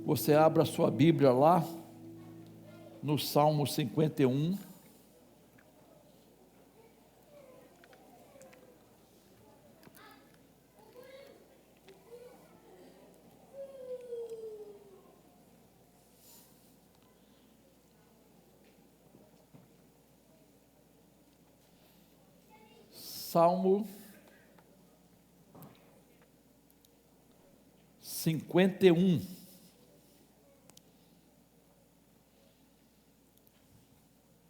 Você abra a sua Bíblia lá, no Salmo 51. Salmo 51.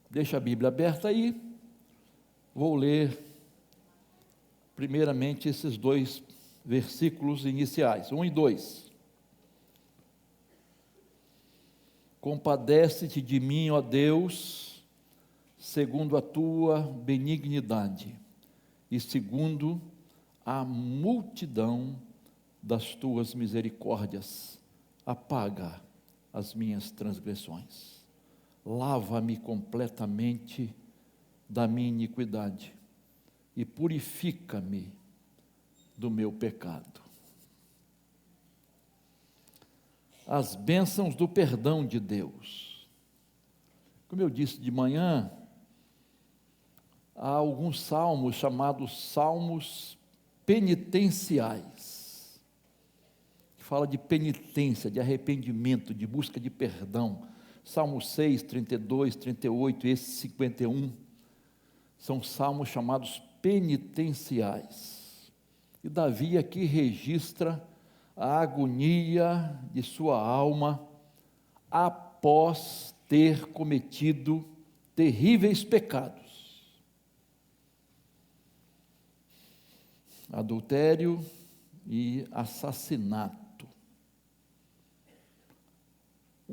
Deixa a Bíblia aberta aí. Vou ler primeiramente esses dois versículos iniciais, 1 e 2. Compadece-te de mim, ó Deus, segundo a tua benignidade e segundo a multidão das tuas misericórdias, apaga as minhas transgressões. Lava-me completamente da minha iniquidade e purifica-me do meu pecado. As bênçãos do perdão de Deus. Como eu disse de manhã, há alguns salmos chamados salmos penitenciais, que fala de penitência, de arrependimento, de busca de perdão. Salmo 6, 32, 38 e esse 51 são salmos chamados penitenciais. E Davi aqui registra a agonia de sua alma após ter cometido terríveis pecados: adultério e assassinato.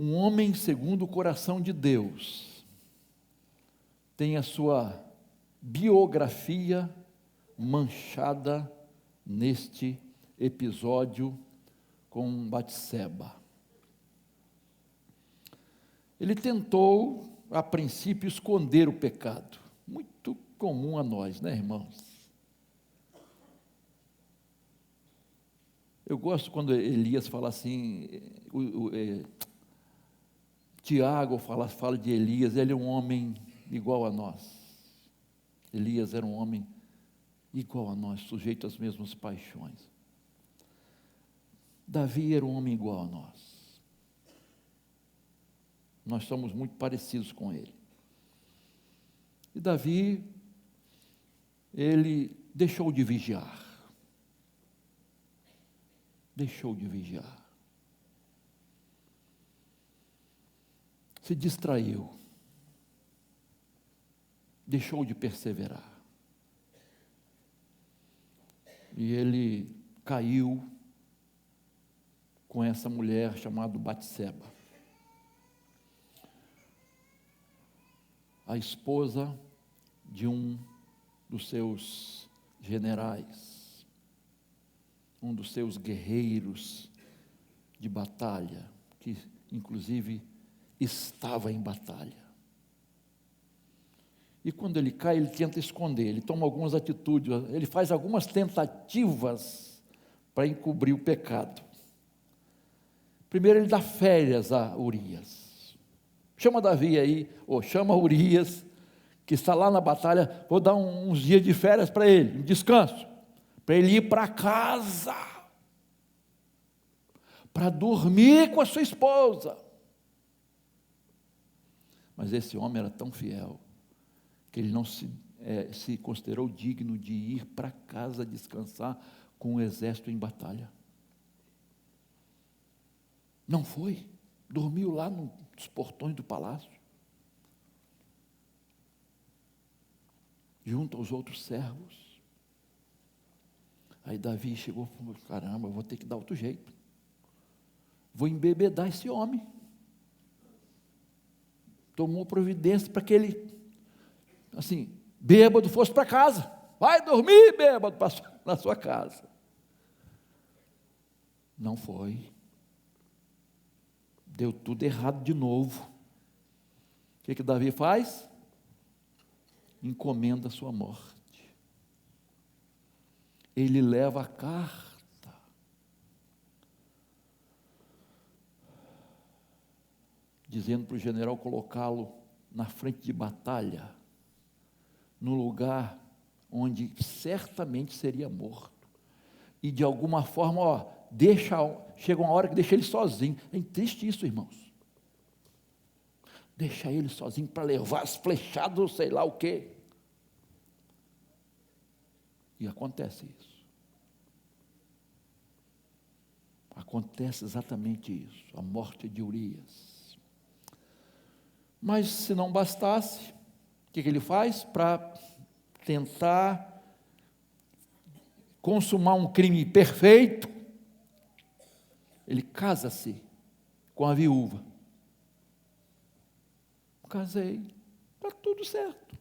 Um homem segundo o coração de Deus tem a sua biografia manchada neste episódio com Batseba. Ele tentou, a princípio, esconder o pecado. Muito comum a nós, né, irmãos? Eu gosto quando Elias fala assim, Tiago fala de Elias, ele é um homem igual a nós. Elias era um homem igual a nós, sujeito às mesmas paixões. Davi era um homem igual a nós. Nós somos muito parecidos com ele. E Davi, ele deixou de vigiar. Deixou de vigiar. Se distraiu. Deixou de perseverar. E ele caiu com essa mulher chamada Batseba, a esposa de um dos seus generais, um dos seus guerreiros de batalha, que inclusive estava em batalha. E quando ele cai, ele tenta esconder, ele toma algumas atitudes, ele faz algumas tentativas para encobrir o pecado. Primeiro ele dá férias a Urias. Chama Davi aí, ou chama Urias, que está lá na batalha, vou dar uns dias de férias para ele, um descanso, para ele ir para casa, para dormir com a sua esposa. Mas esse homem era tão fiel, que ele não se considerou digno de ir para casa descansar com o exército em batalha. Não foi, dormiu lá nos portões do palácio, junto aos outros servos. Aí Davi chegou e falou: caramba, vou ter que dar outro jeito, vou embebedar esse homem. Tomou providência para que ele, assim, bêbado, fosse para casa. Vai dormir, bêbado, na sua casa. Não foi. Deu tudo errado de novo. O que Davi faz? Encomenda a sua morte. Ele leva a carta dizendo para o general colocá-lo na frente de batalha, no lugar onde certamente seria morto. E de alguma forma, chega uma hora que deixa ele sozinho. É triste isso, irmãos. Deixa ele sozinho para levar as flechadas, sei lá o quê. E acontece isso. Acontece exatamente isso, a morte de Urias. Mas se não bastasse, o que ele faz? Para tentar consumar um crime perfeito, ele casa-se com a viúva. Casei, está tudo certo.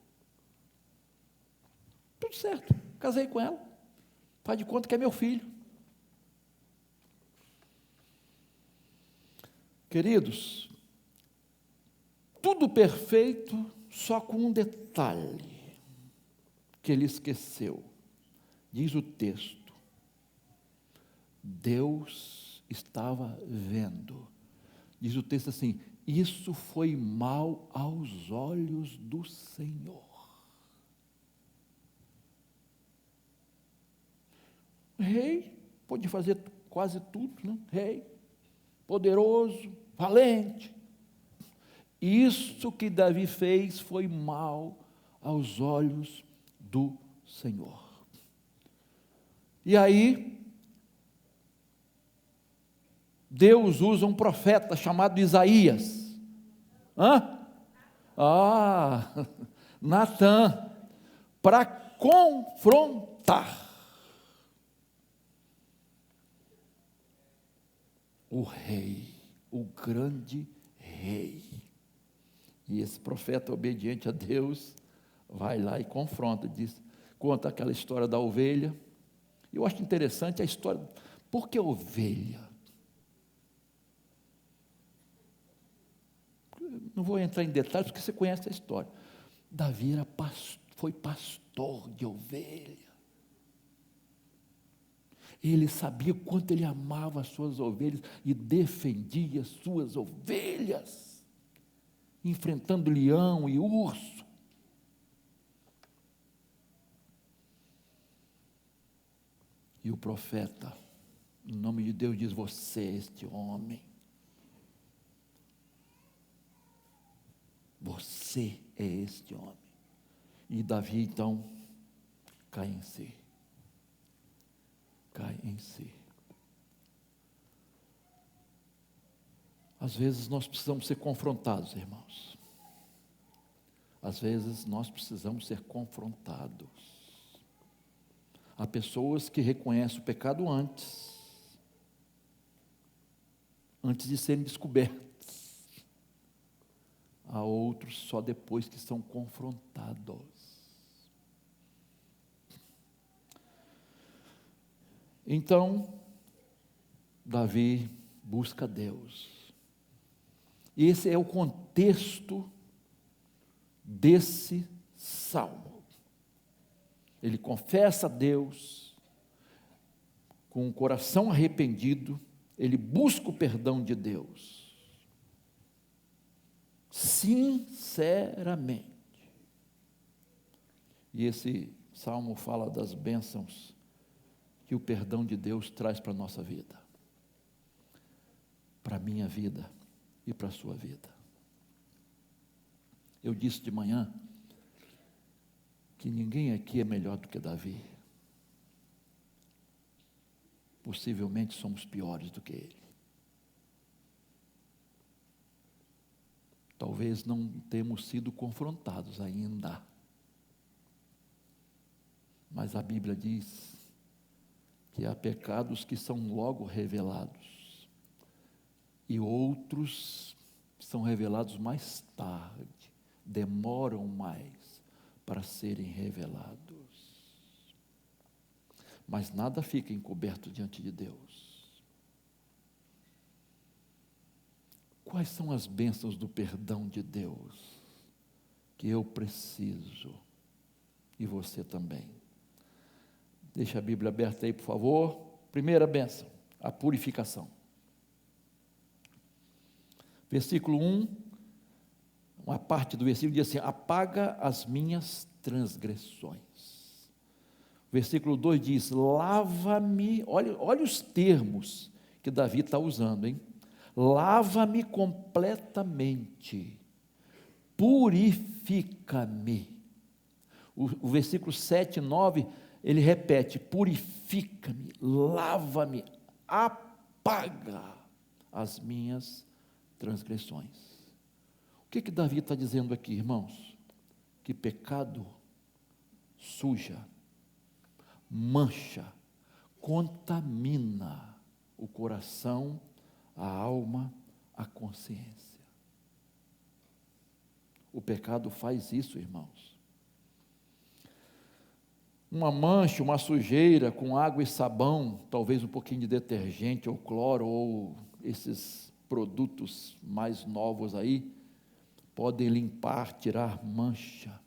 Tudo certo, casei com ela. Faz de conta que é meu filho. Queridos, tudo perfeito, só com um detalhe que ele esqueceu. Diz o texto: Deus estava vendo. Diz o texto assim: isso foi mal aos olhos do Senhor. Rei, pode fazer quase tudo, né? Rei, poderoso, valente. Isso que Davi fez foi mal aos olhos do Senhor. E aí, Deus usa um profeta chamado Isaías. Natã, para confrontar o rei, o grande rei. E esse profeta obediente a Deus vai lá e confronta, conta aquela história da ovelha. Eu acho interessante a história. Por que ovelha? Não vou entrar em detalhes, porque você conhece a história. Davi foi pastor de ovelha. Ele sabia quanto ele amava as suas ovelhas e defendia as suas ovelhas, enfrentando leão e urso. E o profeta, em nome de Deus, diz: você é este homem. Você é este homem. E Davi, então, cai em si. Cai em si. Às vezes nós precisamos ser confrontados, irmãos. Às vezes nós precisamos ser confrontados. Há pessoas que reconhecem o pecado antes de serem descobertas. Há outros só depois que são confrontados. Então, Davi busca Deus. E esse é o contexto desse salmo. Ele confessa a Deus com o coração arrependido, ele busca o perdão de Deus, sinceramente. E esse salmo fala das bênçãos que o perdão de Deus traz para a nossa vida, para a minha vida e para a sua vida. Eu disse de manhã que ninguém aqui é melhor do que Davi. Possivelmente somos piores do que ele. Talvez não temos sido confrontados ainda. Mas a Bíblia diz que há pecados que são logo revelados e outros são revelados mais tarde, demoram mais para serem revelados. Mas nada fica encoberto diante de Deus. Quais são as bênçãos do perdão de Deus que eu preciso e você também? Deixa a Bíblia aberta aí, por favor. Primeira bênção, a purificação. Versículo 1. uma parte do versículo diz assim: apaga as minhas transgressões. O versículo 2 diz: lava-me, olha os termos que Davi está usando, hein? Lava-me completamente, purifica-me. O versículo 7 e 9, ele repete: purifica-me, lava-me, apaga as minhas transgressões. O que Davi está dizendo aqui, irmãos? Que pecado suja, mancha, contamina o coração, a alma, a consciência. O pecado faz isso, irmãos. Uma mancha, uma sujeira com água e sabão, talvez um pouquinho de detergente ou cloro ou esses produtos mais novos aí, podem limpar, tirar mancha.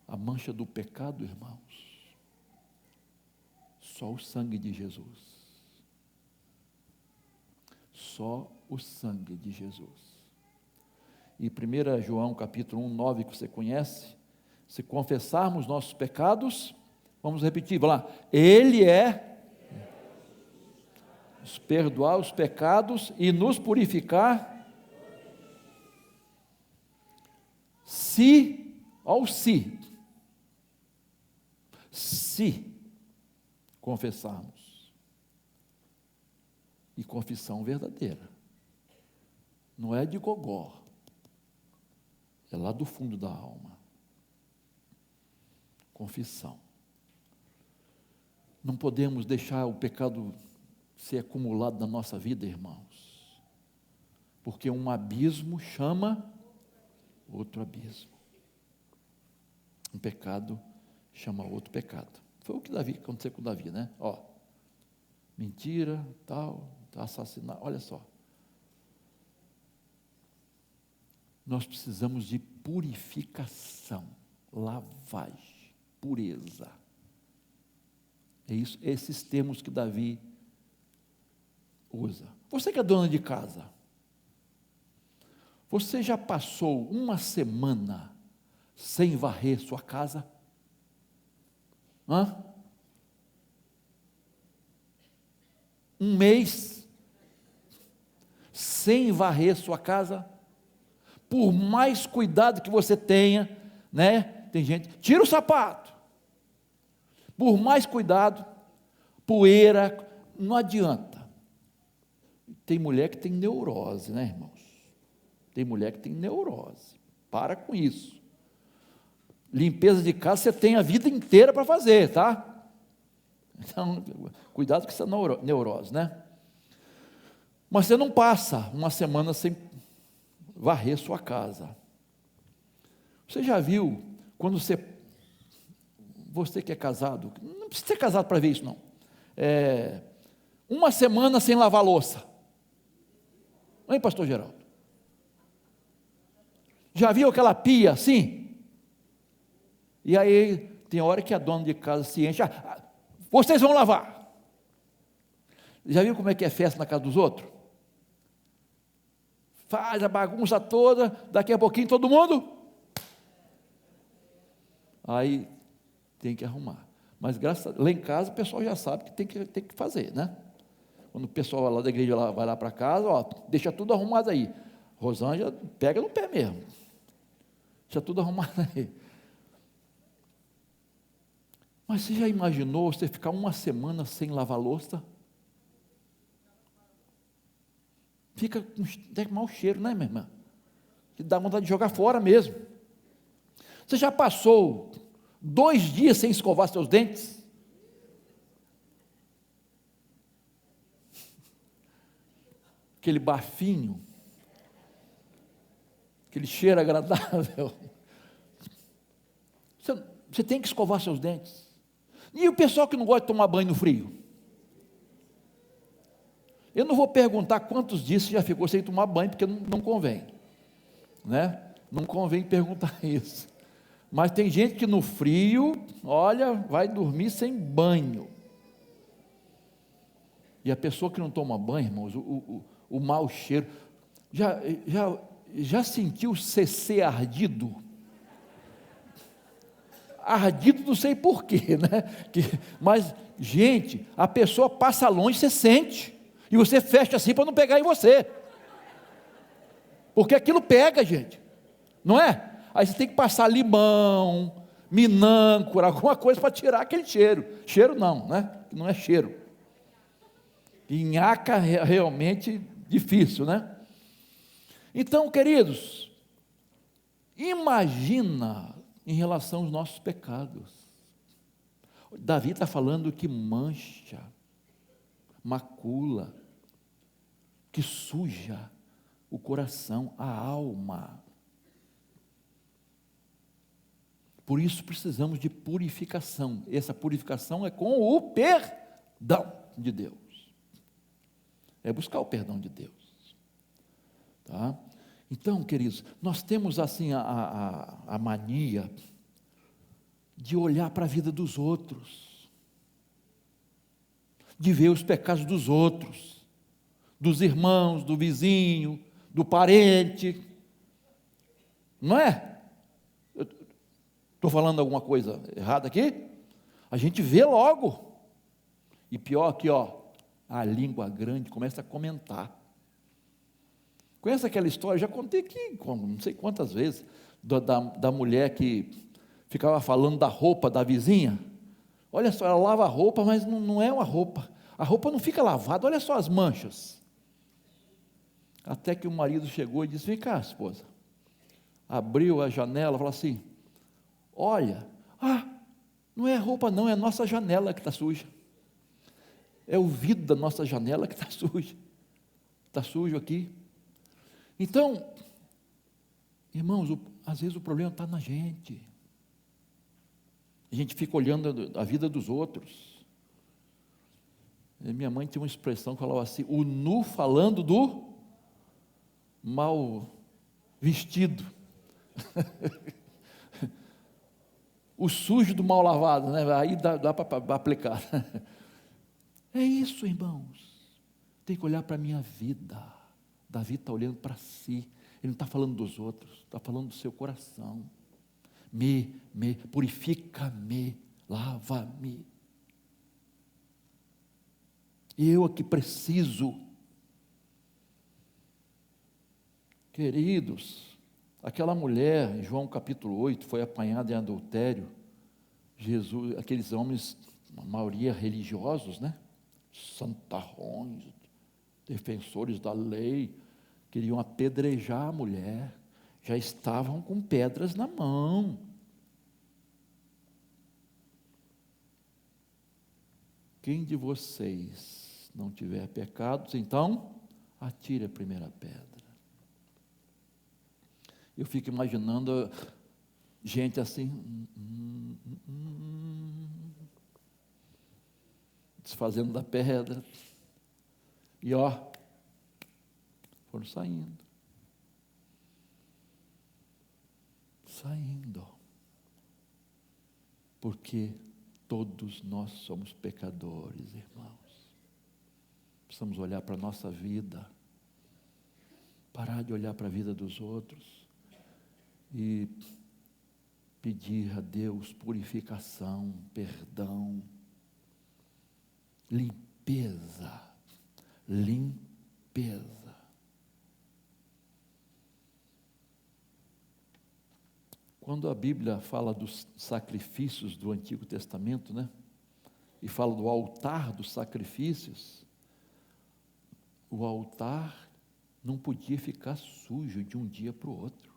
A mancha do pecado, irmãos, só o sangue de Jesus. Só o sangue de Jesus. E 1 João capítulo 1, 9, que você conhece, se confessarmos nossos pecados, vamos repetir, vamos lá, Ele é nos perdoar os pecados e nos purificar, se confessarmos, e confissão verdadeira, não é de gogó, é lá do fundo da alma, confissão. Não podemos deixar o pecado ser acumulado na nossa vida, irmãos, porque um abismo chama outro abismo, um pecado chama outro pecado. Foi o que aconteceu com Davi, né? Mentira, tal, assassinar, olha só. Nós precisamos de purificação, lavagem, pureza. É isso, esses termos que Davi usa. Você que é dona de casa, você já passou uma semana sem varrer sua casa? Um mês sem varrer sua casa? Por mais cuidado que você tenha, né? Tem gente, tira o sapato. Por mais cuidado, poeira, não adianta. Tem mulher que tem neurose, né, irmãos? Tem mulher que tem neurose. Para com isso. Limpeza de casa você tem a vida inteira para fazer, tá? Então, cuidado com essa neurose, né? Mas você não passa uma semana sem varrer sua casa. Você já viu, quando você que é casado, não precisa ser casado para ver isso não, uma semana sem lavar louça, hein, pastor Geraldo? Já viu aquela pia assim? E aí, tem hora que a dona de casa se enche, vocês vão lavar. Já viu como é que é festa na casa dos outros? Faz a bagunça toda, daqui a pouquinho todo mundo, aí tem que arrumar. Mas lá em casa o pessoal já sabe que tem que fazer, né? Quando o pessoal lá da igreja vai lá para casa, deixa tudo arrumado aí. Rosângela pega no pé mesmo. Deixa tudo arrumado aí. Mas você já imaginou você ficar uma semana sem lavar louça? Fica com mau cheiro, né, minha irmã? Que dá vontade de jogar fora mesmo. Você já passou 2 dias sem escovar seus dentes? Aquele bafinho, aquele cheiro agradável. Você tem que escovar seus dentes. E o pessoal que não gosta de tomar banho no frio? Eu não vou perguntar quantos dias você já ficou sem tomar banho, porque não convém, né? Não convém perguntar isso. Mas tem gente que no frio, olha, vai dormir sem banho. E a pessoa que não toma banho, irmãos, o mau cheiro, Já sentiu CC ardido? Ardido não sei porquê, né? Mas, gente, a pessoa passa longe, você sente. E você fecha assim para não pegar em você. Porque aquilo pega, gente. Não é? Aí você tem que passar limão, minâncora, alguma coisa para tirar aquele cheiro. Cheiro não, né? Não é cheiro. E nhaca é realmente difícil, né? Então, queridos, imagina em relação aos nossos pecados. Davi está falando que mancha, macula, que suja o coração, a alma. Por isso precisamos de purificação. Essa purificação é com o perdão de Deus. É buscar o perdão de Deus. Tá? Então, queridos, nós temos assim a mania de olhar para a vida dos outros, de ver os pecados dos outros, dos irmãos, do vizinho, do parente, não é? Estou falando alguma coisa errada aqui? A gente vê logo, e pior aqui, ó, a língua grande começa a comentar. Conhece aquela história? Já contei aqui, não sei quantas vezes, da mulher que ficava falando da roupa da vizinha. Olha só, ela lava a roupa, mas não é uma roupa. A roupa não fica lavada, olha só as manchas. Até que o marido chegou e disse: vem cá, esposa. Abriu a janela e falou assim: olha, não é a roupa não, é a nossa janela que está suja. É o vidro da nossa janela que está sujo. Está sujo aqui. Então, irmãos, às vezes o problema está na gente. A gente fica olhando a vida dos outros. E minha mãe tinha uma expressão que falava assim: o nu falando do mal vestido. O sujo do mal lavado, né? Aí dá para aplicar. É isso, irmãos. Tem que olhar para a minha vida. Davi está olhando para si. Ele não está falando dos outros, está falando do seu coração. Purifica-me, lava-me. Eu aqui preciso. Queridos, aquela mulher, em João capítulo 8, foi apanhada em adultério. Jesus, aqueles homens, a maioria religiosos, né? Santarrões, defensores da lei, queriam apedrejar a mulher, já estavam com pedras na mão. Quem de vocês não tiver pecados, então atire a primeira pedra. Eu fico imaginando gente assim, desfazendo da pedra, e ó, foram saindo, porque todos nós somos pecadores, irmãos. Precisamos olhar para a nossa vida, parar de olhar para a vida dos outros e pedir a Deus purificação, perdão, limpeza. Quando a Bíblia fala dos sacrifícios do Antigo Testamento, né? E fala do altar dos sacrifícios, o altar não podia ficar sujo de um dia para o outro.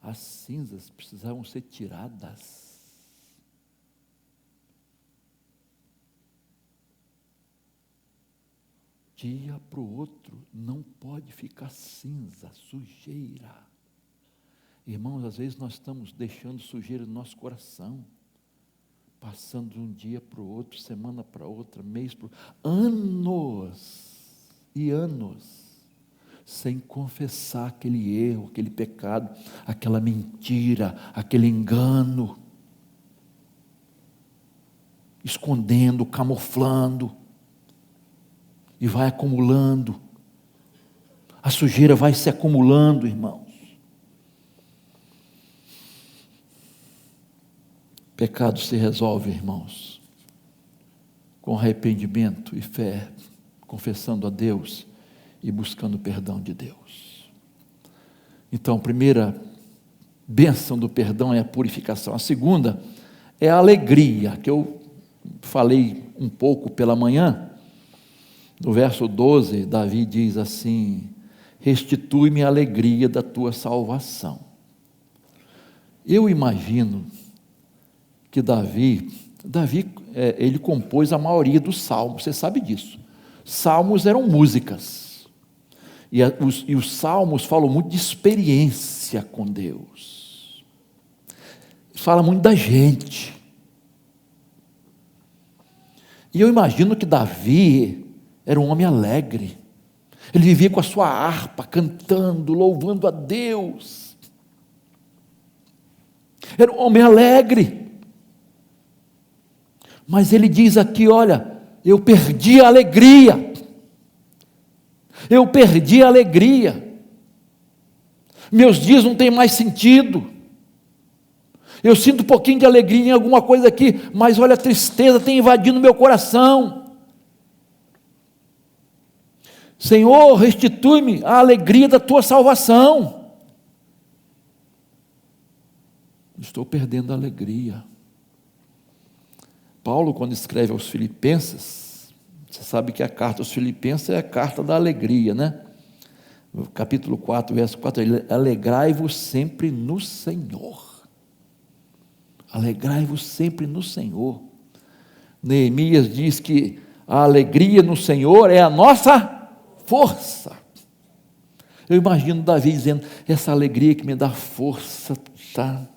As cinzas precisavam ser tiradas. Dia para o outro, não pode ficar cinza, sujeira. Irmãos, às vezes nós estamos deixando sujeira no nosso coração, passando de um dia para o outro, semana para outra, mês para anos e anos, sem confessar aquele erro, aquele pecado, aquela mentira, aquele engano, escondendo, camuflando, e vai acumulando. A sujeira vai se acumulando, irmãos. Pecado se resolve, irmãos, com arrependimento e fé, confessando a Deus e buscando o perdão de Deus. Então, a primeira bênção do perdão é a purificação. A segunda é a alegria, que eu falei um pouco pela manhã. No verso 12, Davi diz assim: restitui-me a alegria da tua salvação. Eu imagino que Davi, ele compôs a maioria dos salmos, você sabe disso. Salmos eram músicas, e os salmos falam muito de experiência com Deus, fala muito da gente. E eu imagino que Davi era um homem alegre, ele vivia com a sua harpa, cantando, louvando a Deus, era um homem alegre. Mas ele diz aqui, olha, eu perdi a alegria, meus dias não têm mais sentido, eu sinto um pouquinho de alegria em alguma coisa aqui, mas olha, a tristeza tem invadido meu coração. Senhor, restitui-me a alegria da tua salvação. Estou perdendo a alegria. Paulo, quando escreve aos Filipenses, você sabe que a carta aos Filipenses é a carta da alegria, né? No capítulo 4, verso 4, ele: alegrai-vos sempre no Senhor. Alegrai-vos sempre no Senhor. Neemias diz que a alegria no Senhor é a nossa força. Eu imagino Davi dizendo: essa alegria que me dá força está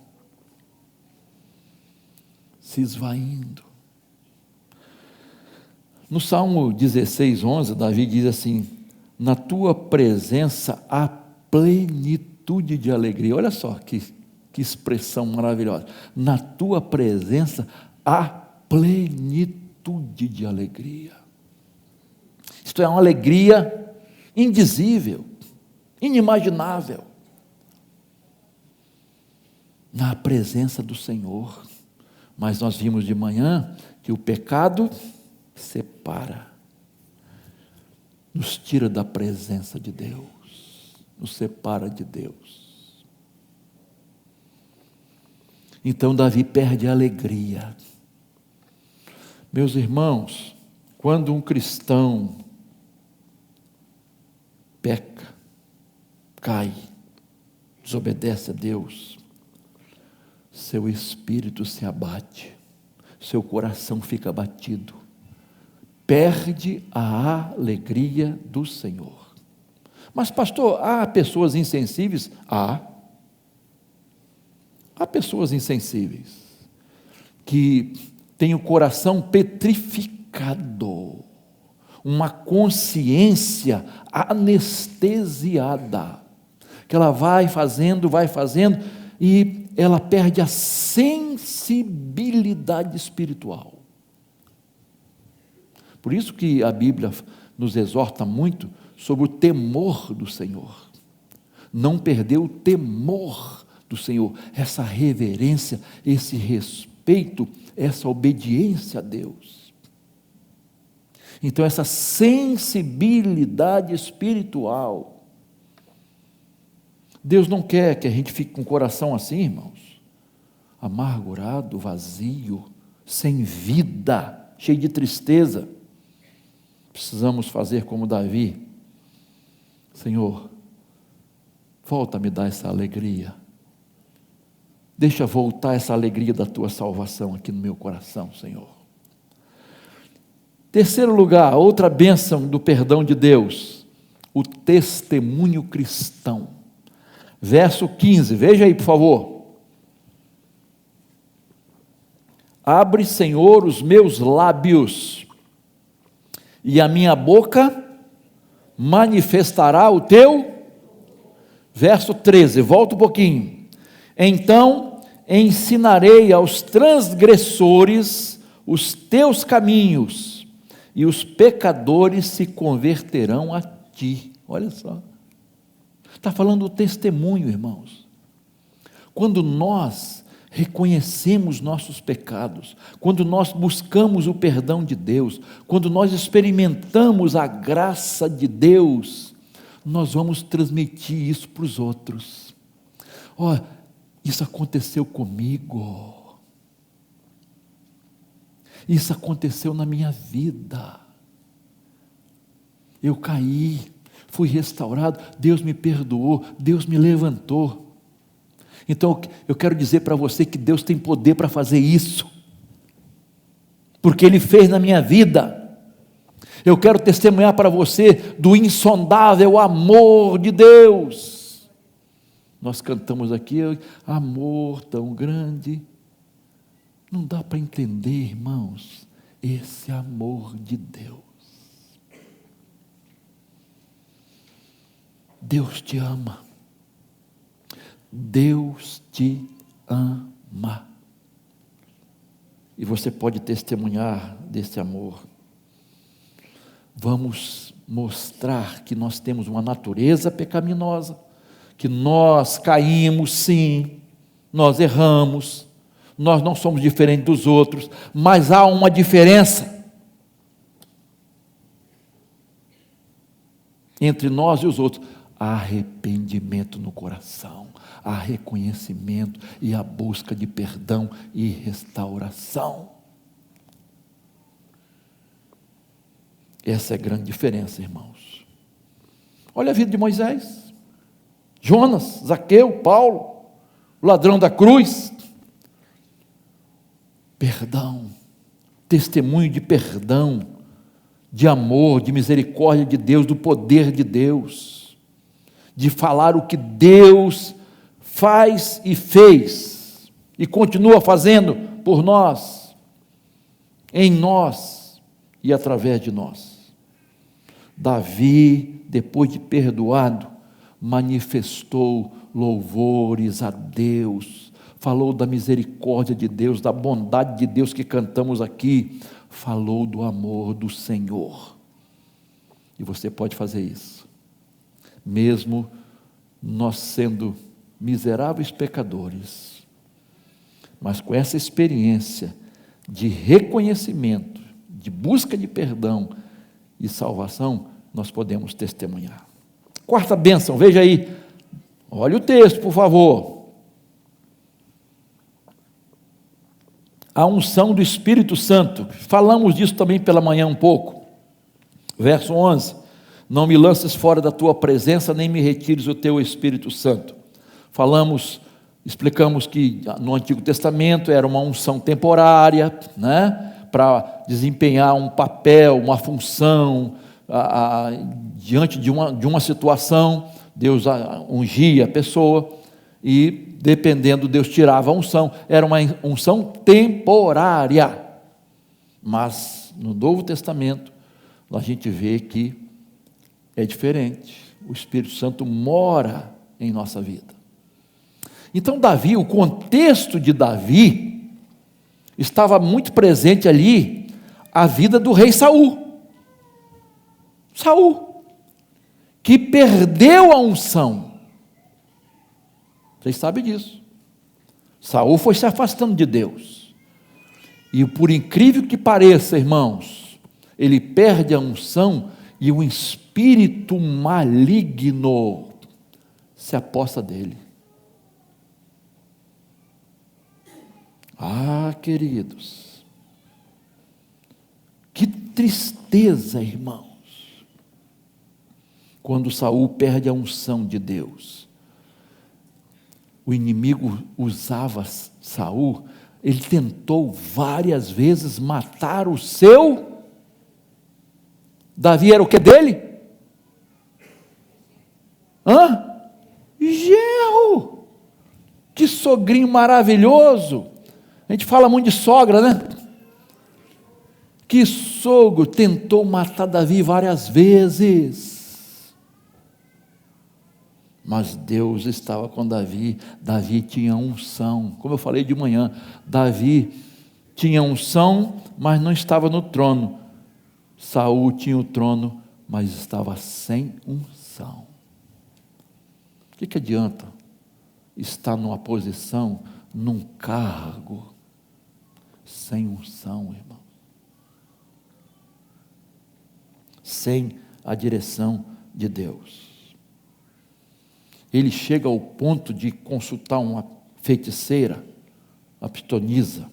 se esvaindo. No Salmo 16, 11, Davi diz assim: na tua presença há plenitude de alegria. Olha só que expressão maravilhosa. Na tua presença há plenitude de alegria. Isto é uma alegria indizível, inimaginável. Na presença do Senhor. Mas nós vimos de manhã que o pecado separa, nos tira da presença de Deus, nos separa de Deus. Então Davi perde a alegria. Meus irmãos, quando um cristão peca, cai, desobedece a Deus, seu espírito se abate, seu coração fica abatido, perde a alegria do Senhor. Mas pastor, há pessoas insensíveis? Há pessoas insensíveis, que têm o coração petrificado, uma consciência anestesiada, que ela vai fazendo, e ela perde a sensibilidade espiritual. Por isso que a Bíblia nos exorta muito sobre o temor do Senhor. Não perder o temor do Senhor, essa reverência, esse respeito, essa obediência a Deus. Então, essa sensibilidade espiritual, Deus não quer que a gente fique com o coração assim, irmãos, amargurado, vazio, sem vida, cheio de tristeza. Precisamos fazer como Davi: Senhor, volta a me dar essa alegria, deixa voltar essa alegria da tua salvação aqui no meu coração, Senhor. Terceiro lugar, outra bênção do perdão de Deus, o testemunho cristão. Verso 15, veja aí por favor. Abre, Senhor, os meus lábios, e a minha boca manifestará o teu. Verso 13, volta um pouquinho. Então ensinarei aos transgressores os teus caminhos, e os pecadores se converterão a ti. Olha só, Está falando do testemunho, irmãos. Quando nós reconhecemos nossos pecados, quando nós buscamos o perdão de Deus, quando nós experimentamos a graça de Deus, nós vamos transmitir isso para os outros. Ó, isso aconteceu comigo. Isso aconteceu na minha vida. Eu caí, fui restaurado, Deus me perdoou, Deus me levantou. Então eu quero dizer para você que Deus tem poder para fazer isso, porque Ele fez na minha vida. Eu quero testemunhar para você do insondável amor de Deus. Nós cantamos aqui, amor tão grande. Não dá para entender, irmãos, esse amor de Deus. Deus te ama. Deus te ama. E você pode testemunhar desse amor. Vamos mostrar que nós temos uma natureza pecaminosa, que nós caímos sim, nós erramos, nós não somos diferentes dos outros, mas há uma diferença entre nós e os outros. Há arrependimento no coração, há reconhecimento e a busca de perdão e restauração. Essa é a grande diferença, irmãos. Olha a vida de Moisés, Jonas, Zaqueu, Paulo, o ladrão da cruz. Perdão, testemunho de perdão, de amor, de misericórdia de Deus, do poder de Deus, de falar o que Deus faz e fez, e continua fazendo por nós, em nós e através de nós. Davi, depois de perdoado, manifestou louvores a Deus, falou da misericórdia de Deus, da bondade de Deus que cantamos aqui, falou do amor do Senhor. E você pode fazer isso, mesmo nós sendo miseráveis pecadores, mas com essa experiência de reconhecimento, de busca de perdão e salvação, nós podemos testemunhar. Quarta bênção, veja aí, olha o texto, por favor. A unção do Espírito Santo, falamos disso também pela manhã um pouco. Verso 11, não me lances fora da tua presença, nem me retires o teu Espírito Santo. Explicamos que no Antigo Testamento era uma unção temporária, né, para desempenhar um papel, uma função, diante de uma situação. Deus ungia a pessoa e, dependendo, Deus tirava a unção. Era uma unção temporária. Mas no Novo Testamento a gente vê que é diferente. O Espírito Santo mora em nossa vida. Então Davi, o contexto de Davi, estava muito presente ali a vida do rei Saul. Saul, que perdeu a unção. Vocês sabem disso. Saul foi se afastando de Deus. E por incrível que pareça, irmãos, ele perde a unção e um espírito maligno se aposta dele. Ah, queridos, que tristeza, irmãos, quando Saul perde a unção de Deus. O inimigo usava Saul, ele tentou várias vezes matar o seu. Davi era o que dele? Genro. Que sogrinho maravilhoso. A gente fala muito de sogra, né? Que sogro tentou matar Davi várias vezes. Mas Deus estava com Davi. Davi tinha unção. Como eu falei de manhã, Davi tinha unção, mas não estava no trono. Saul tinha o trono, mas estava sem unção. O que adianta estar numa posição, num cargo, sem unção, irmão? Sem a direção de Deus. Ele chega ao ponto de consultar uma feiticeira, a pitonisa,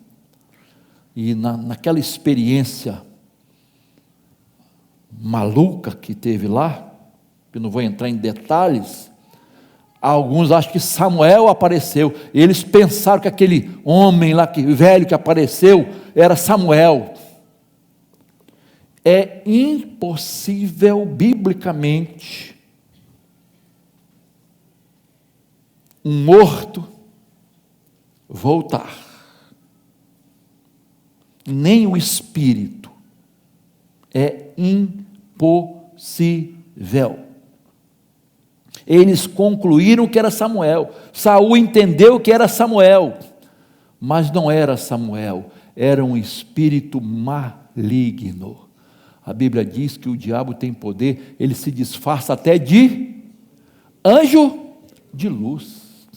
e naquela experiência maluca que teve lá, eu não vou entrar em detalhes, alguns acham que Samuel apareceu, eles pensaram que aquele homem lá, velho que apareceu, era Samuel. É impossível biblicamente um morto voltar, nem o espírito, é impossível. Eles concluíram que era Samuel, Saul entendeu que era Samuel, mas não era Samuel, era um espírito maligno. A Bíblia diz que o diabo tem poder, ele se disfarça até de anjo de luz.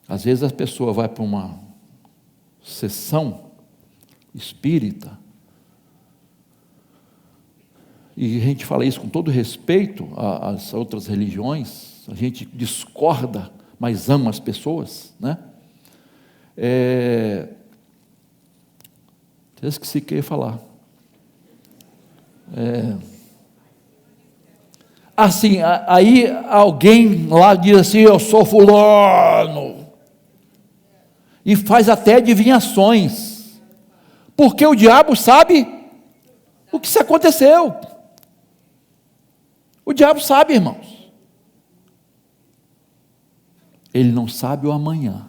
Às vezes a pessoa vai para uma sessão espírita, e a gente fala isso com todo respeito às outras religiões, a gente discorda, mas ama as pessoas, né? Eu esqueci o que eu ia falar. Assim, aí alguém lá diz assim, eu sou fulano, e faz até adivinhações, porque o diabo sabe o que se aconteceu. O diabo sabe, irmãos. Ele não sabe o amanhã,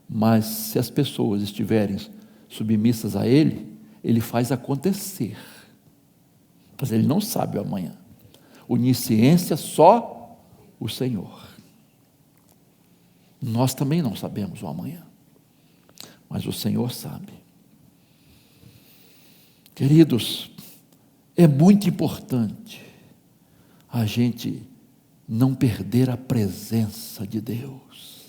mas se as pessoas estiverem submissas a ele, ele faz acontecer, mas ele não sabe o amanhã. Onisciência só o Senhor. Nós também não sabemos o amanhã, mas o Senhor sabe. Queridos, é muito importante a gente não perder a presença de Deus,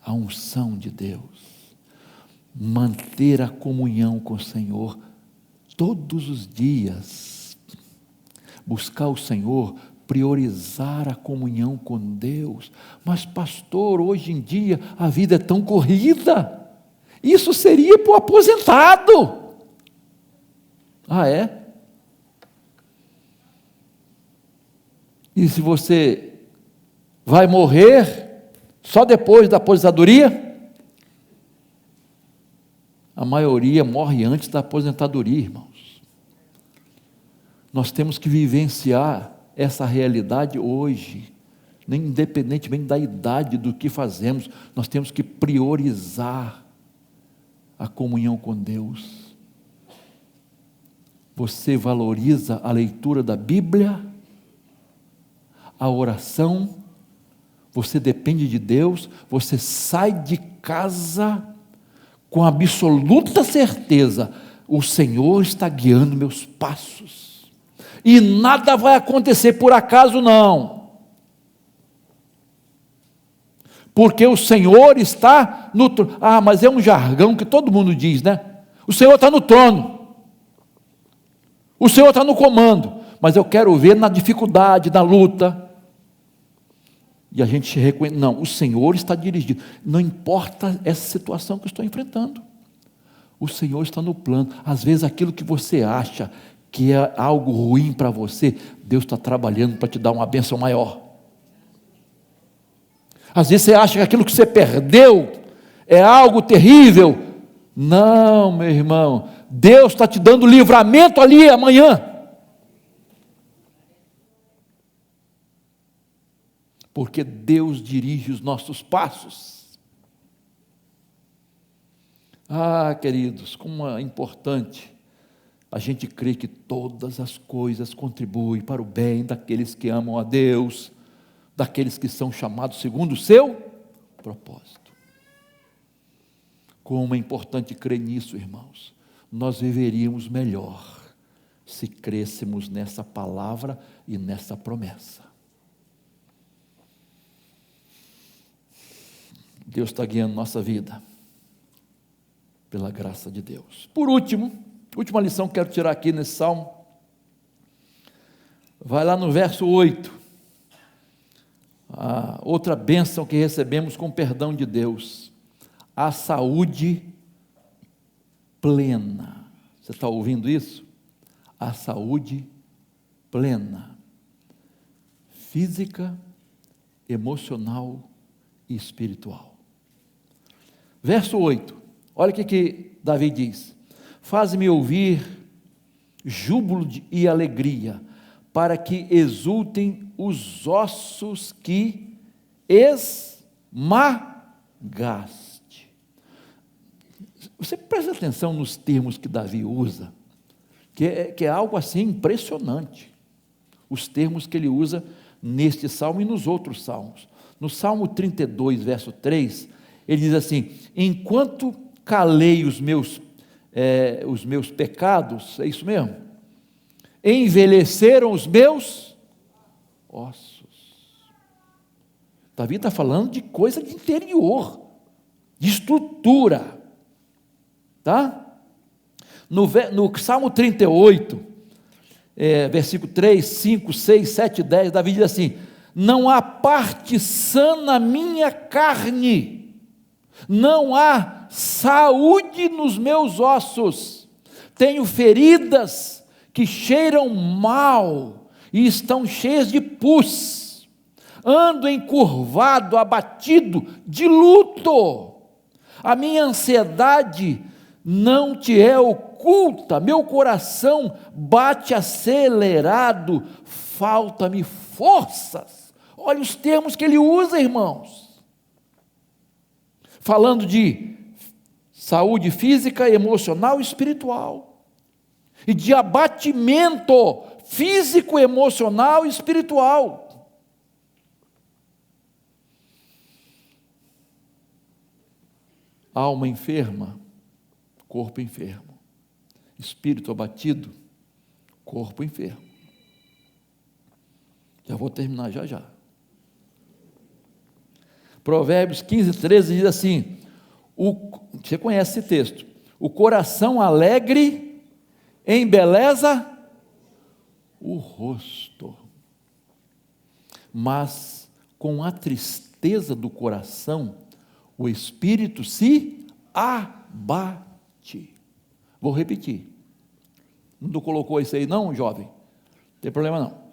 a unção de Deus, manter a comunhão com o Senhor todos os dias, buscar o Senhor, priorizar a comunhão com Deus. Mas pastor, hoje em dia a vida é tão corrida, isso seria para o aposentado. Ah, é? E se você vai morrer só depois da aposentadoria? A maioria morre antes da aposentadoria, irmãos. Nós temos que vivenciar essa realidade hoje, independentemente da idade, do que fazemos, nós temos que priorizar a comunhão com Deus. Você valoriza a leitura da Bíblia, a oração, você depende de Deus, você sai de casa com absoluta certeza, o Senhor está guiando meus passos, e nada vai acontecer por acaso não, porque o Senhor está no trono. Ah, mas é um jargão que todo mundo diz, né? O Senhor está no trono, o Senhor está no comando, mas eu quero ver na dificuldade, na luta, e a gente reconhece, não, o Senhor está dirigindo, não importa essa situação que eu estou enfrentando, o Senhor está no plano. Às vezes aquilo que você acha que é algo ruim para você, Deus está trabalhando para te dar uma bênção maior. Às vezes você acha que aquilo que você perdeu é algo terrível, não, meu irmão, Deus está te dando livramento ali amanhã, porque Deus dirige os nossos passos. Ah, queridos, como é importante a gente crer que todas as coisas contribuem para o bem daqueles que amam a Deus, daqueles que são chamados segundo o seu propósito. Como é importante crer nisso, irmãos. Nós viveríamos melhor se crêssemos nessa palavra e nessa promessa. Deus está guiando nossa vida, pela graça de Deus. Por último, última lição que quero tirar aqui nesse salmo, vai lá no verso 8, a outra bênção que recebemos com o perdão de Deus, a saúde plena. Você está ouvindo isso? A saúde plena, física, emocional e espiritual. Verso 8, olha o que Davi diz: faz-me ouvir júbilo e alegria, para que exultem os ossos que esmagaste. Você presta atenção nos termos que Davi usa, que é algo assim impressionante, os termos que ele usa neste salmo e nos outros salmos. No Salmo 32, verso 3, ele diz assim: enquanto calei os meus pecados, é isso mesmo? Envelheceram os meus ossos. Davi está falando de coisa de interior, de estrutura, tá? No Salmo 38, versículo 3, 5, 6, 7, 10, Davi diz assim: não há parte sã na minha carne, não há saúde nos meus ossos, tenho feridas que cheiram mal e estão cheias de pus, ando encurvado, abatido, de luto, a minha ansiedade não te é oculta, meu coração bate acelerado, falta-me forças. Olha os termos que ele usa, irmãos, falando de saúde física, emocional e espiritual, e de abatimento físico, emocional e espiritual. Alma enferma, corpo enfermo. Espírito abatido, corpo enfermo. Já vou terminar já. Provérbios 15, 13 diz assim, você conhece esse texto: o coração alegre embeleza o rosto, mas com a tristeza do coração o espírito se abate. Vou repetir. Não colocou isso aí não, jovem? Não tem problema não.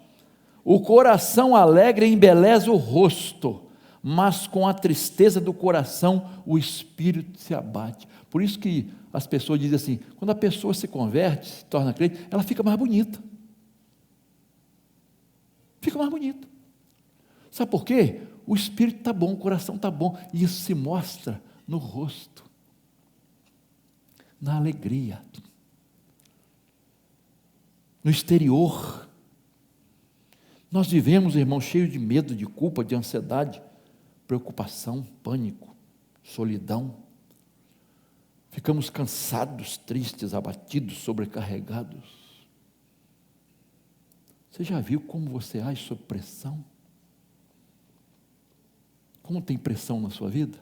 O coração alegre embeleza o rosto, mas com a tristeza do coração o espírito se abate. Por isso que as pessoas dizem assim, quando a pessoa se converte, se torna crente, ela fica mais bonita. Fica mais bonita. Sabe por quê? O espírito está bom, o coração está bom, e isso se mostra no rosto, na alegria, no exterior. Nós vivemos, irmão, cheio de medo, de culpa, de ansiedade, preocupação, pânico, solidão. Ficamos cansados, tristes, abatidos, sobrecarregados. Você já viu como você age sob pressão? Como tem pressão na sua vida?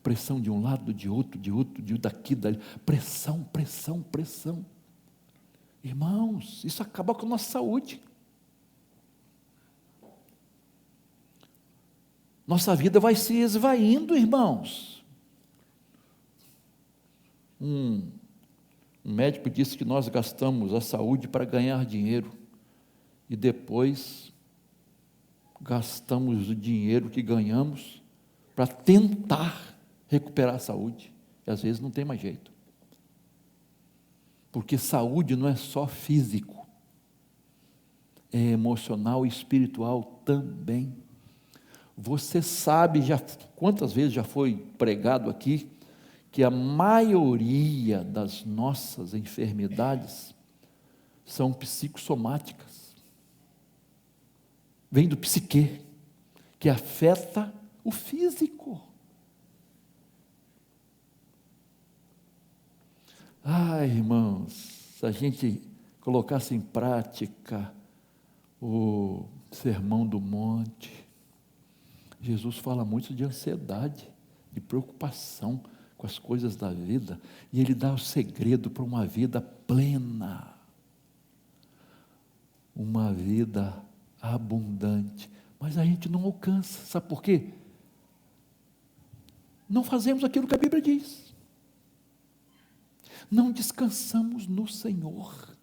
Pressão de um lado, de outro, daqui, dali. Pressão, pressão, pressão. Irmãos, isso acaba com a nossa saúde. Nossa vida vai se esvaindo, irmãos. Um médico disse que nós gastamos a saúde para ganhar dinheiro e depois gastamos o dinheiro que ganhamos para tentar recuperar a saúde, e às vezes não tem mais jeito, porque saúde não é só físico, é emocional e espiritual também. Você sabe, quantas vezes já foi pregado aqui, que a maioria das nossas enfermidades são psicossomáticas, vem do psique, que afeta o físico. Irmãos, se a gente colocasse em prática o Sermão do Monte. Jesus fala muito de ansiedade, de preocupação com as coisas da vida, e Ele dá o segredo para uma vida plena, uma vida abundante, mas a gente não alcança, sabe por quê? Não fazemos aquilo que a Bíblia diz, não descansamos no Senhor.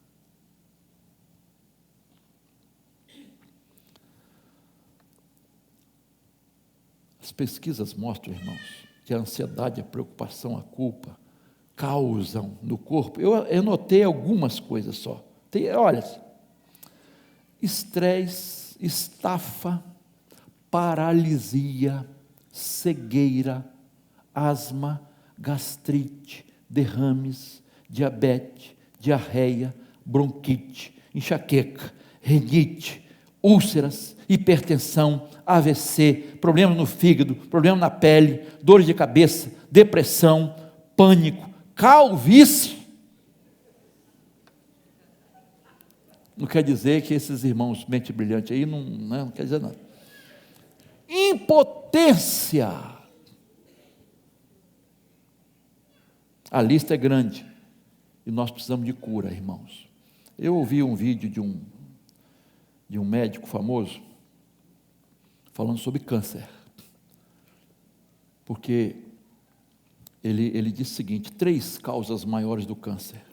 As pesquisas mostram, irmãos, que a ansiedade, a preocupação, a culpa causam no corpo. Eu notei algumas coisas só. Olha, estresse, estafa, paralisia, cegueira, asma, gastrite, derrames, diabetes, diarreia, bronquite, enxaqueca, renite, úlceras, hipertensão, AVC, problemas no fígado, problema na pele, dores de cabeça, depressão, pânico, calvície. Não quer dizer que esses irmãos mente brilhante aí não quer dizer nada. Impotência. A lista é grande e nós precisamos de cura, irmãos. Eu ouvi um vídeo de um médico famoso falando sobre câncer, porque ele disse o seguinte: 3 causas maiores do câncer.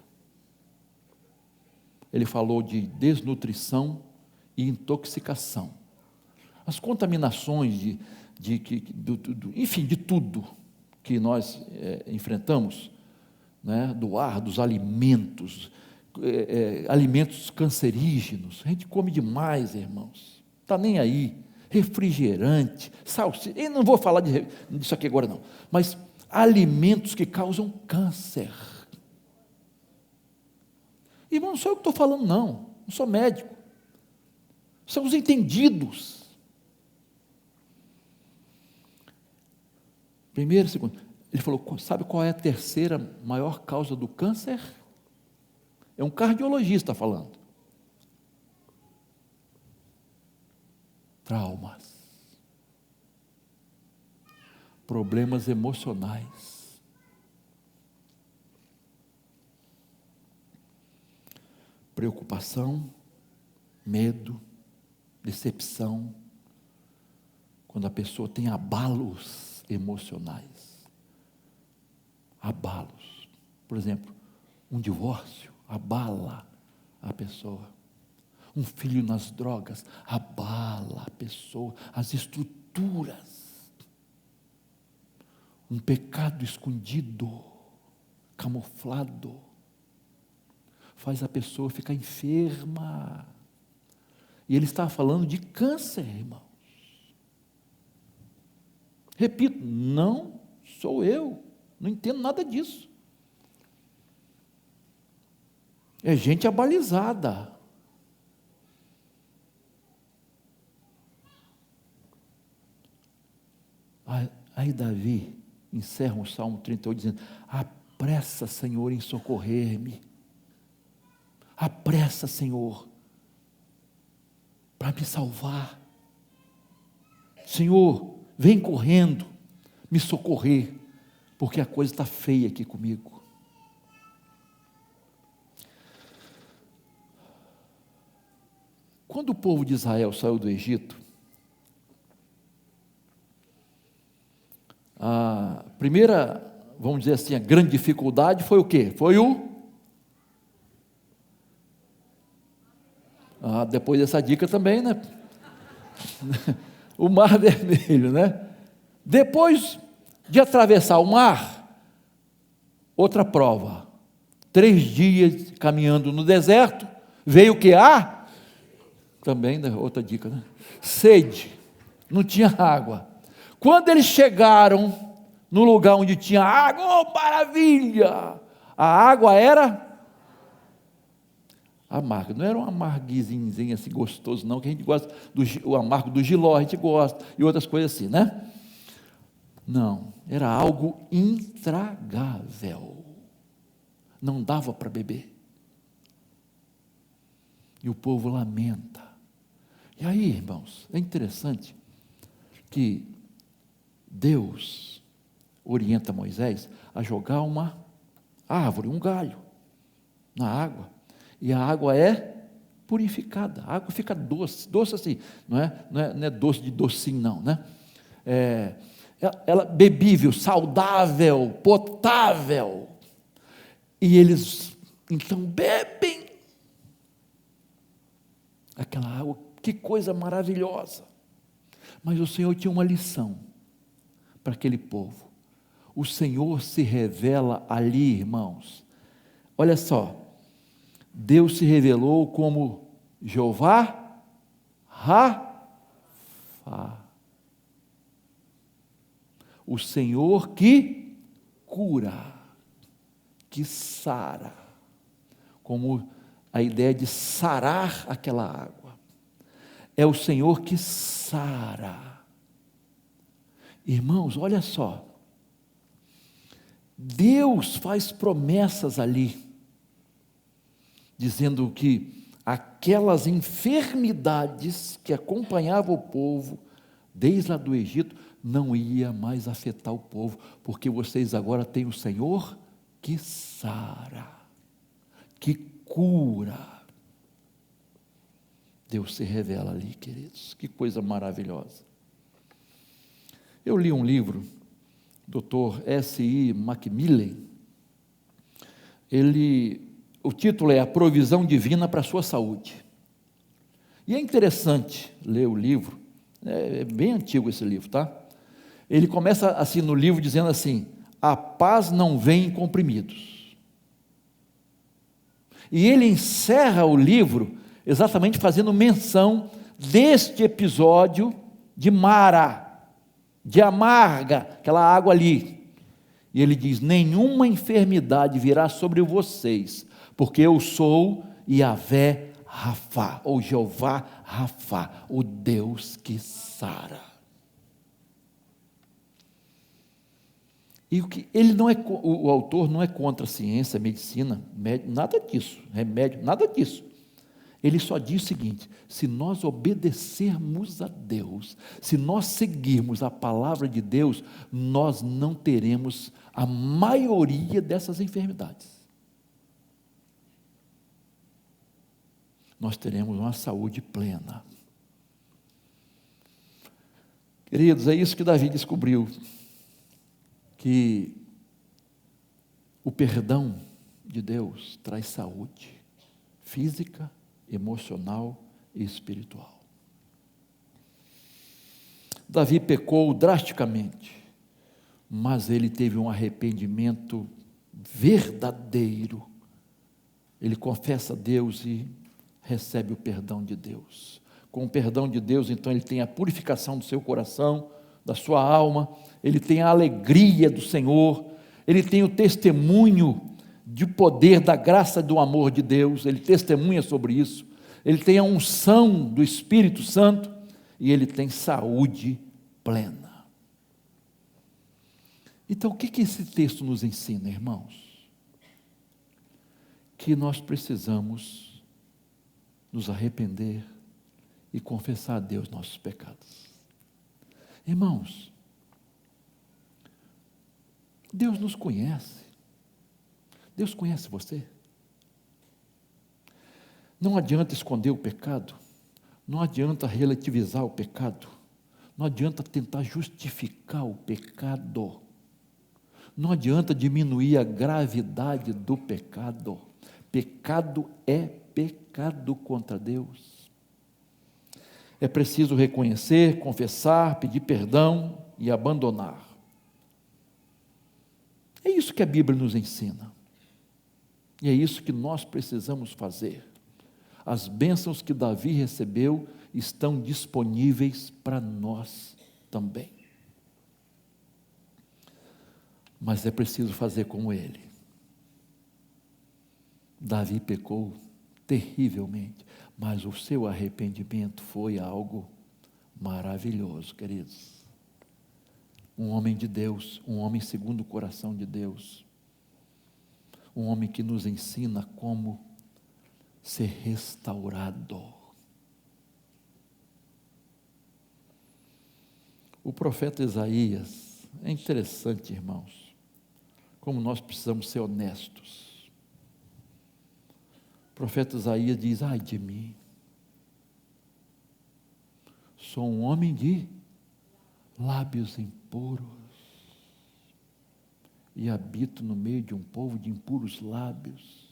Ele falou de desnutrição e intoxicação, as contaminações enfim, de tudo que nós enfrentamos, né, do ar, dos alimentos, alimentos cancerígenos. A gente come demais, irmãos, está nem aí. Refrigerante, salsicha, eu não vou falar disso aqui agora não, mas alimentos que causam câncer. Irmão, não sou eu que estou falando não sou médico, são os entendidos. Primeiro, segundo, ele falou, sabe qual é a terceira maior causa do câncer? É um cardiologista falando. Traumas, problemas emocionais, preocupação, medo, decepção, quando a pessoa tem abalos emocionais, por exemplo, um divórcio abala a pessoa. Um filho nas drogas abala a pessoa, as estruturas. Um pecado escondido, camuflado, faz a pessoa ficar enferma. E ele está falando de câncer, irmãos. Repito, não sou eu, não entendo nada disso. É gente abalizada. Aí Davi encerra o Salmo 38 dizendo: apressa, Senhor, em socorrer-me. Apressa, Senhor, para me salvar. Senhor, vem correndo me socorrer, porque a coisa está feia aqui comigo. Quando o povo de Israel saiu do Egito, a primeira, vamos dizer assim, a grande dificuldade foi o quê? Foi depois dessa dica também, né? O Mar Vermelho, né? Depois de atravessar o mar, outra prova. 3 dias caminhando no deserto, veio o que? Também, né? Outra dica, né? Sede, não tinha água. Quando eles chegaram no lugar onde tinha água, oh, maravilha! A água era amarga, não era um amarguezinho assim gostoso não, que a gente gosta, o amargo do jiló a gente gosta, e outras coisas assim, né? Não, era algo intragável, não dava para beber. E o povo lamenta. E aí, irmãos, é interessante que Deus orienta Moisés a jogar uma árvore, um galho, na água. E a água é purificada. A água fica doce, doce assim, não é doce de docinho não, né? Ela bebível, saudável, potável. E eles então bebem aquela água, que coisa maravilhosa. Mas o Senhor tinha uma lição para aquele povo. O Senhor se revela ali, irmãos. Olha só, Deus se revelou como Jeová Rafa, o Senhor que cura, que sara, como a ideia de sarar aquela água. É o Senhor que sara. Irmãos, olha só, Deus faz promessas ali, dizendo que aquelas enfermidades que acompanhavam o povo, desde lá do Egito, não ia mais afetar o povo, porque vocês agora têm o Senhor que sara, que cura. Deus se revela ali, queridos, que coisa maravilhosa. Eu li um livro, Dr. S.I. Macmillan, o título é A Provisão Divina para a Sua Saúde. E é interessante ler o livro, é bem antigo esse livro, tá? Ele começa assim no livro dizendo assim: a paz não vem em comprimidos. E ele encerra o livro exatamente fazendo menção deste episódio de Mara, de Amarga, aquela água ali. E ele diz: nenhuma enfermidade virá sobre vocês, porque eu sou Yahvé Rafa, ou Jeová Rafa, o Deus que sara. E o autor não é contra a ciência, a medicina, nada disso, remédio, nada disso. Ele só diz o seguinte: se nós obedecermos a Deus, se nós seguirmos a palavra de Deus, nós não teremos a maioria dessas enfermidades. Nós teremos uma saúde plena. Queridos, é isso que Davi descobriu, que o perdão de Deus traz saúde física, emocional e espiritual. Davi pecou drasticamente, mas ele teve um arrependimento verdadeiro. Ele confessa a Deus e recebe o perdão de Deus. Com o perdão de Deus, então, ele tem a purificação do seu coração, da sua alma, ele tem a alegria do Senhor, ele tem o testemunho de poder da graça e do amor de Deus, ele testemunha sobre isso, ele tem a unção do Espírito Santo e ele tem saúde plena. Então, o que esse texto nos ensina, irmãos? Que nós precisamos nos arrepender e confessar a Deus nossos pecados. Irmãos, Deus nos conhece. Deus conhece você. Não adianta esconder o pecado, não adianta relativizar o pecado, não adianta tentar justificar o pecado, não adianta diminuir a gravidade do pecado. Pecado é pecado contra Deus. É preciso reconhecer, confessar, pedir perdão e abandonar. É isso que a Bíblia nos ensina. E é isso que nós precisamos fazer. As bênçãos que Davi recebeu estão disponíveis para nós também. Mas é preciso fazer como ele. Davi pecou terrivelmente, mas o seu arrependimento foi algo maravilhoso, queridos. Um homem de Deus, um homem segundo o coração de Deus, um homem que nos ensina como ser restaurado. O profeta Isaías, é interessante, irmãos, como nós precisamos ser honestos. O profeta Isaías diz: ai de mim, sou um homem de lábios impuros, e habito no meio de um povo de impuros lábios.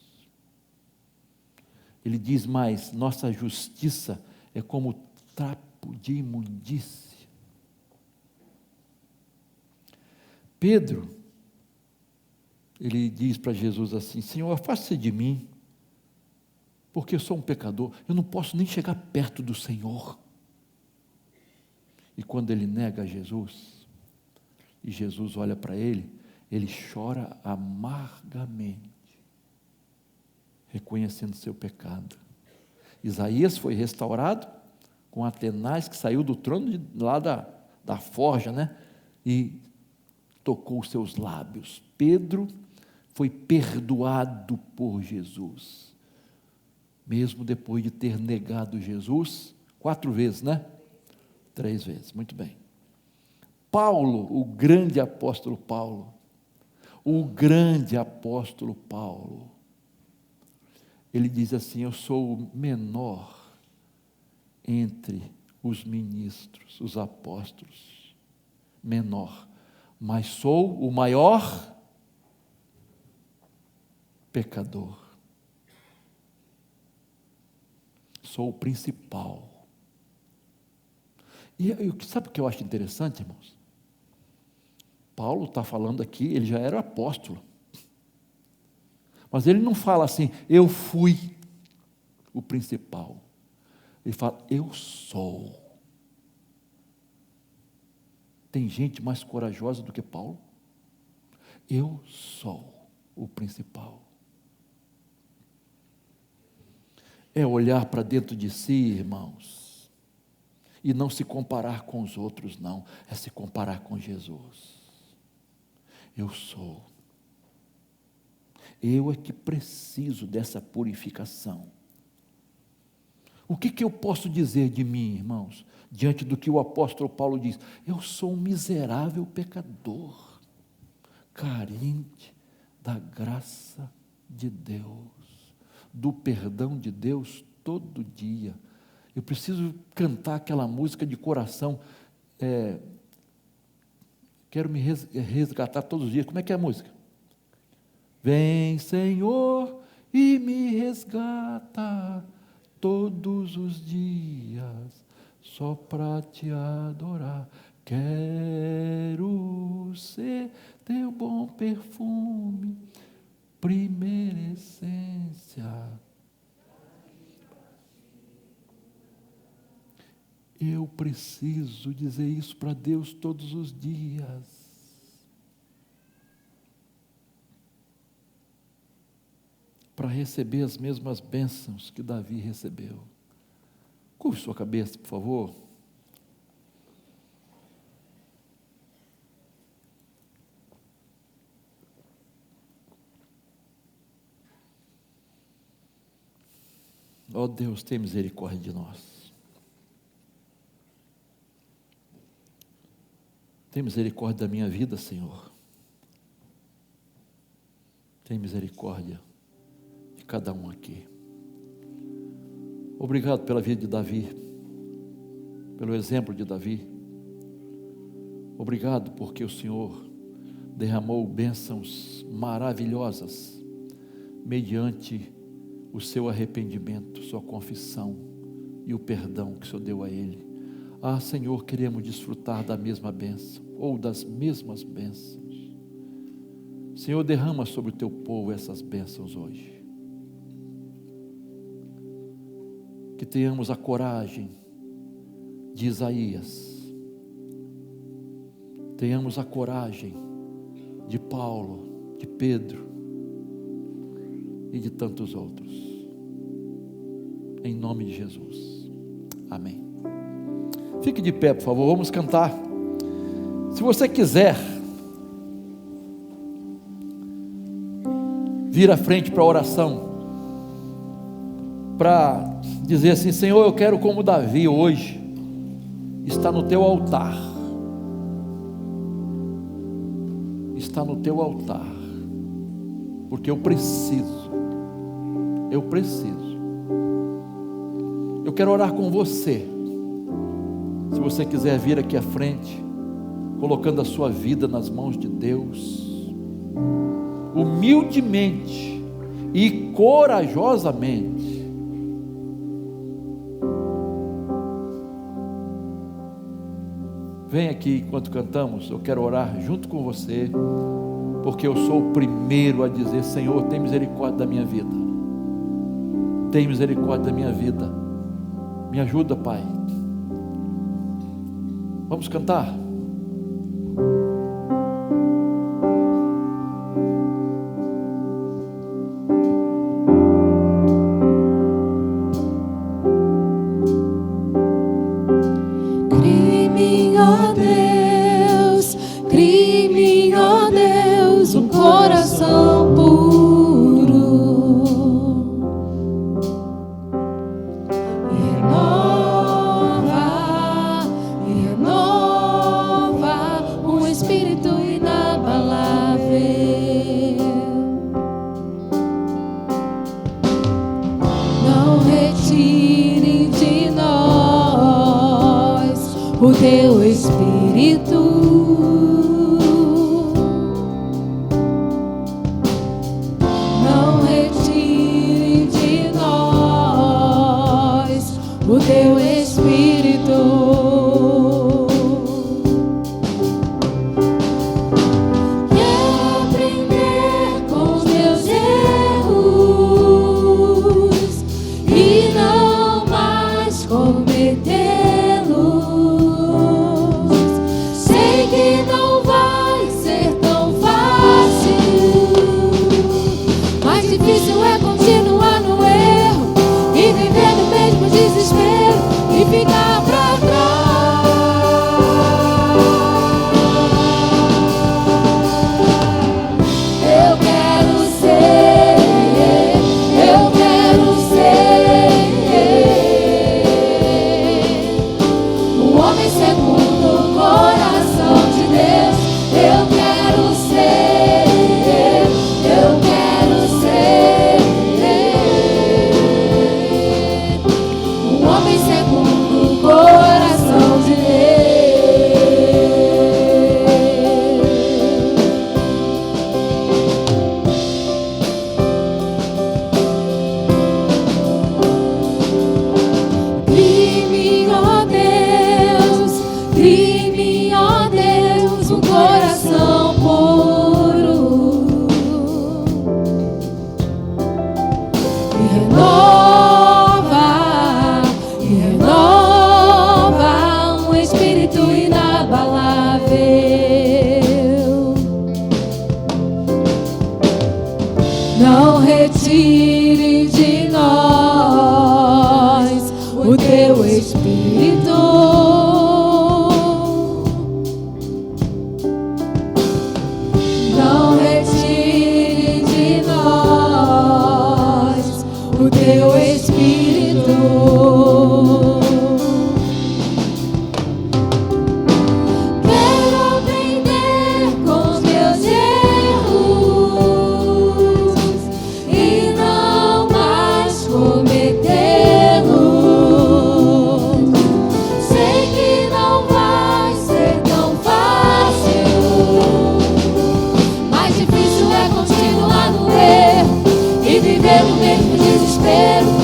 Ele diz mais: nossa justiça é como trapo de imundícia. Pedro, ele diz para Jesus assim: Senhor, afasta-se de mim, porque eu sou um pecador, eu não posso nem chegar perto do Senhor. E quando ele nega a Jesus, e Jesus olha para ele, ele chora amargamente, reconhecendo seu pecado. Isaías foi restaurado com Atenais, que saiu do trono lá da forja, né? E tocou os seus lábios. Pedro foi perdoado por Jesus, mesmo depois de ter negado Jesus 4 vezes, né? 3 vezes, muito bem. Paulo, o grande apóstolo Paulo, ele diz assim: eu sou o menor entre os ministros, os apóstolos, menor, mas sou o maior pecador, sou o principal. E sabe o que eu acho interessante, irmãos? Paulo está falando aqui, ele já era apóstolo, mas ele não fala assim: eu fui o principal. Ele fala: eu sou. Tem gente mais corajosa do que Paulo? Eu sou o principal. É olhar para dentro de si, irmãos, e não se comparar com os outros, não, é se comparar com Jesus. Eu sou. Eu é que preciso dessa purificação. O que eu posso dizer de mim, irmãos, diante do que o apóstolo Paulo diz? Eu sou um miserável pecador, carente da graça de Deus, do perdão de Deus todo dia. Eu preciso cantar aquela música de coração, quero me resgatar todos os dias. Como é que é a música? Vem, Senhor, e me resgata todos os dias, só para te adorar. Quero ser teu bom perfume, primeira essência. Eu preciso dizer isso para Deus todos os dias. Para receber as mesmas bênçãos que Davi recebeu. Curve sua cabeça, por favor. Ó Deus, tem misericórdia de nós. Tem misericórdia da minha vida, Senhor. Tem misericórdia de cada um aqui. Obrigado pela vida de Davi, pelo exemplo de Davi. Obrigado porque o Senhor derramou bênçãos maravilhosas mediante o seu arrependimento, sua confissão e o perdão que o Senhor deu a ele. Ah, Senhor, queremos desfrutar da mesma bênção, ou das mesmas bênçãos. Senhor, derrama sobre o teu povo essas bênçãos hoje. Que tenhamos a coragem de Isaías, tenhamos a coragem de Paulo, de Pedro e de tantos outros. Em nome de Jesus. Amém. Fique de pé, por favor, vamos cantar. Se você quiser vir à frente para a oração, para dizer assim: Senhor, eu quero, como Davi hoje, está no teu altar. Está no teu altar, porque eu preciso. Eu quero orar com você. Se você quiser vir aqui à frente, colocando a sua vida nas mãos de Deus, humildemente e corajosamente. Vem aqui enquanto cantamos, eu quero orar junto com você, porque eu sou o primeiro a dizer: Senhor, tem misericórdia da minha vida. Tem misericórdia da minha vida. Me ajuda, Pai. Vamos cantar? Coração puro, renova um espírito inabalável. Não retire de nós o teu espírito. O teu Espírito. Quero aprender com os meus erros e não mais cometê-los. Sei que não vai ser tão fácil, mais difícil é continuar no erro e viver no mesmo desespero e ficar pra trás. Eu quero ser um homem segundo o coração de Deus. Eu quero ser um homem segundo o coração de Deus. Crie-me, ó Deus, um coração puro e renova um espírito inabalável. Não retire de nós o teu Espírito. Não retire de nós o teu Espírito. Quero aprender com os meus erros e não mais cometê-los. Sei que não vai ser tão fácil, mais difícil é continuar no erro e viver no mesmo desespero